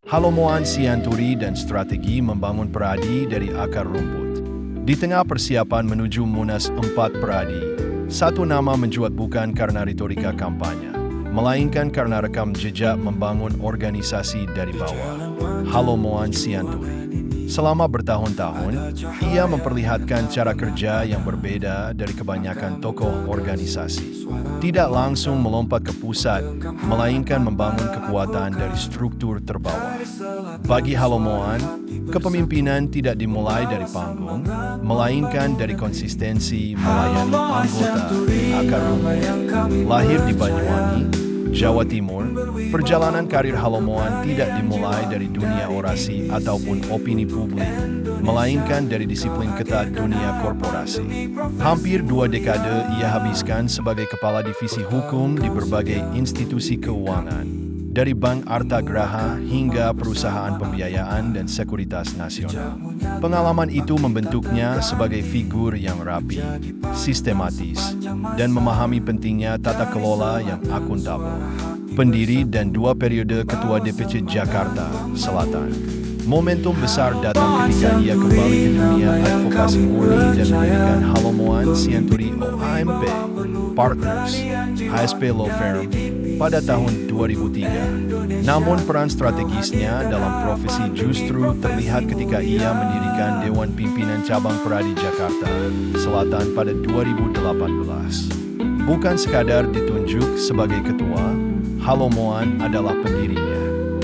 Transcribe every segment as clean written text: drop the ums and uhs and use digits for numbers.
Halomoan Sianturi dan strategi membangun Peradi dari akar rumput. Di tengah persiapan menuju Munas 4 Peradi, satu nama mencuat bukan karena retorika kampanye, melainkan karena rekam jejak membangun organisasi dari bawah. Halomoan Sianturi. Selama bertahun-tahun, ia memperlihatkan cara kerja yang berbeda dari kebanyakan tokoh organisasi. Tidak langsung melompat ke pusat, melainkan membangun kekuatan dari struktur terbawah. Bagi Halomoan, kepemimpinan tidak dimulai dari panggung, melainkan dari konsistensi melayani anggota akar rumput. Lahir di Banyuwangi, Jawa Timur, perjalanan karir Halomoan tidak dimulai dari dunia orasi ataupun opini publik, melainkan dari disiplin ketat dunia korporasi. Hampir 2 dekade ia habiskan sebagai kepala divisi hukum di berbagai institusi keuangan, dari Bank Artagraha hingga perusahaan pembiayaan dan sekuritas nasional. Pengalaman itu membentuknya sebagai figur yang rapi, sistematis, dan memahami pentingnya tata kelola yang akuntabel. Pendiri dan 2 periode Ketua DPC Jakarta Selatan. Momentum besar datang ketika ia kembali ke dunia advokasi murni dan mendirikan Halomoan Sianturi OAMP Partners, HSP Law Firm, pada tahun 2003. Namun peran strategisnya dalam profesi justru terlihat ketika ia mendirikan Dewan Pimpinan Cabang Peradi Jakarta Selatan pada 2018. Bukan sekadar ditunjuk sebagai ketua, Halomoan adalah pendirinya.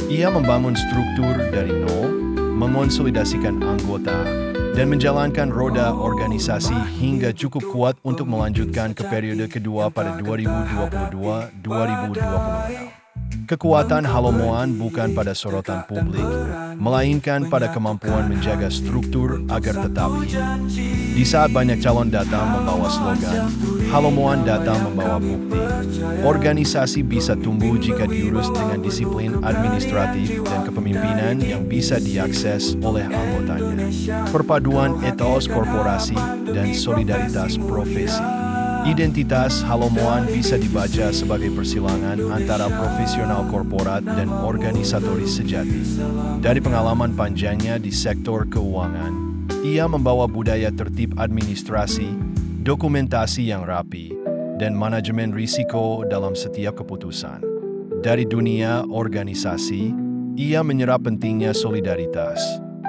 Ia membangun struktur dari nol, mengonsolidasikan anggota, dan menjalankan roda organisasi hingga cukup kuat untuk melanjutkan ke periode kedua pada 2022-2026. Kekuatan Halomoan bukan pada sorotan publik, melainkan pada kemampuan menjaga struktur agar tetap hidup. Di saat banyak calon datang membawa slogan, Halomoan datang membawa bukti. Organisasi bisa tumbuh jika diurus dengan disiplin administratif dan kepemimpinan yang bisa diakses oleh anggotanya. Perpaduan etos korporasi dan solidaritas profesi. Identitas Halomoan bisa dibaca sebagai persilangan antara profesional korporat dan organisatoris sejati. Dari pengalaman panjangnya di sektor keuangan, ia membawa budaya tertib administrasi, dokumentasi yang rapi, dan manajemen risiko dalam setiap keputusan. Dari dunia organisasi, ia menyerap pentingnya solidaritas,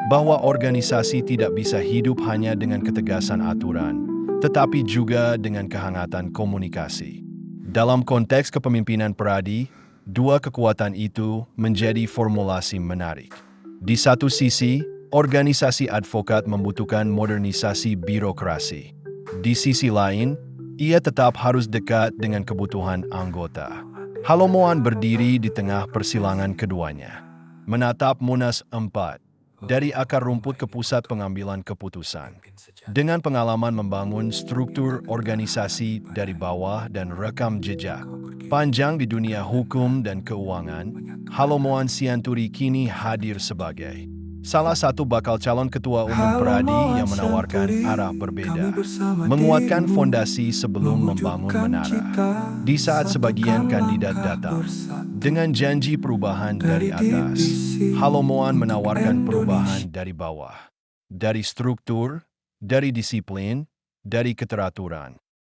bahwa organisasi tidak bisa hidup hanya dengan ketegasan aturan, tetapi juga dengan kehangatan komunikasi. Dalam konteks kepemimpinan Peradi, 2 kekuatan itu menjadi formulasi menarik. Di satu sisi, organisasi advokat membutuhkan modernisasi birokrasi. Di sisi lain, ia tetap harus dekat dengan kebutuhan anggota. Halomoan berdiri di tengah persilangan keduanya. Menatap Munas 4, dari akar rumput ke pusat pengambilan keputusan. Dengan pengalaman membangun struktur organisasi dari bawah dan rekam jejak panjang di dunia hukum dan keuangan, Halomoan Sianturi kini hadir sebagai salah satu bakal calon ketua umum Peradi yang menawarkan arah berbeda, menguatkan fondasi sebelum membangun menara. Di saat sebagian kandidat datang dengan janji perubahan dari atas, Halomoan menawarkan perubahan dari bawah, dari struktur, dari disiplin, dari keteraturan.